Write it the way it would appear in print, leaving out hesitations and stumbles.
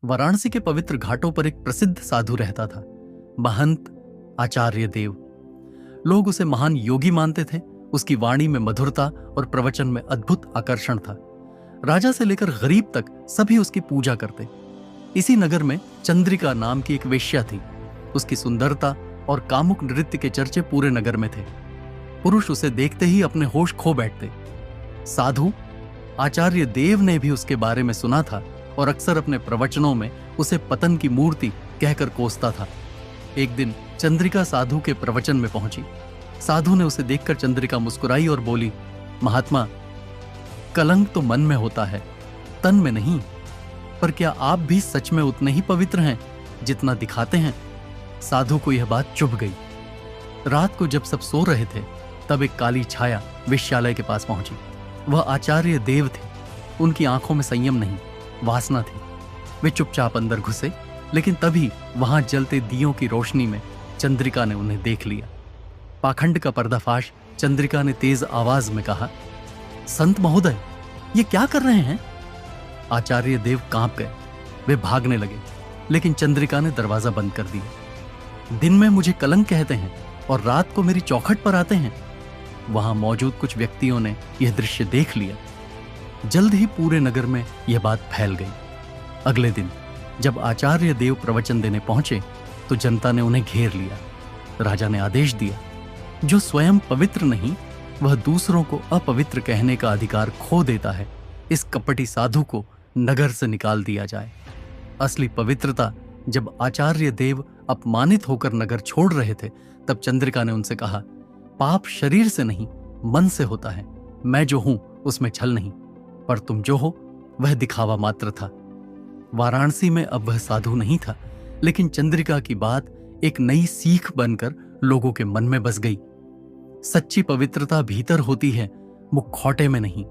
वाराणसी के पवित्र घाटों पर एक प्रसिद्ध साधु रहता था, महंत आचार्य देव। लोग उसे महान योगी मानते थे। उसकी वाणी में मधुरता और प्रवचन में अद्भुत आकर्षण था। राजा से लेकर गरीब तक सभी उसकी पूजा करते। इसी नगर में चंद्रिका नाम की एक वेश्या थी। उसकी सुंदरता और कामुक नृत्य के चर्चे पूरे नगर में थे। पुरुष उसे देखते ही अपने होश खो बैठते। साधु आचार्य देव ने भी उसके बारे में सुना था और अक्सर अपने प्रवचनों में उसे पतन की मूर्ति कहकर कोसता था। एक दिन चंद्रिका साधु के प्रवचन में पहुंची। साधु ने उसे देखकर चंद्रिका मुस्कुराई और बोली, महात्मा, कलंक तो मन में होता है, तन में नहीं। पर क्या आप भी सच में उतने ही पवित्र हैं जितना दिखाते हैं? साधु को यह बात चुभ गई। रात को जब सब सो रहे थे, तब एक काली छाया वेश्यालय के पास पहुंची। वह आचार्य देव थे। उनकी आंखों में संयम नहीं, वासना थी। वे चुपचाप अंदर घुसे, लेकिन तभी वहां जलते दियों की रोशनी में चंद्रिका ने उन्हें देख लिया। पाखंड का पर्दाफाश चंद्रिका ने तेज आवाज में कहा, संत महोदय, ये क्या कर रहे हैं? आचार्य देव कांप गए। वे भागने लगे, लेकिन चंद्रिका ने दरवाजा बंद कर दिया। दिन में मुझे कलंक कहते हैं और रात को मेरी चौखट पर आते हैं। वहां मौजूद कुछ व्यक्तियों ने यह दृश्य देख लिया। जल्द ही पूरे नगर में यह बात फैल गई। अगले दिन जब आचार्य देव प्रवचन देने पहुंचे तो जनता ने उन्हें घेर लिया। राजा ने आदेश दिया, जो स्वयं पवित्र नहीं वह दूसरों को अपवित्र कहने का अधिकार खो देता है। इस कपटी साधु को नगर से निकाल दिया जाए। असली पवित्रता जब आचार्य देव अपमानित होकर नगर छोड़ रहे थे, तब चंद्रिका ने उनसे कहा, पाप शरीर से नहीं मन से होता है। मैं जो हूं उसमें छल नहीं, पर तुम जो हो वह दिखावा मात्र था। वाराणसी में अब वह साधु नहीं था, लेकिन चंद्रिका की बात एक नई सीख बनकर लोगों के मन में बस गई। सच्ची पवित्रता भीतर होती है, मुखौटे में नहीं।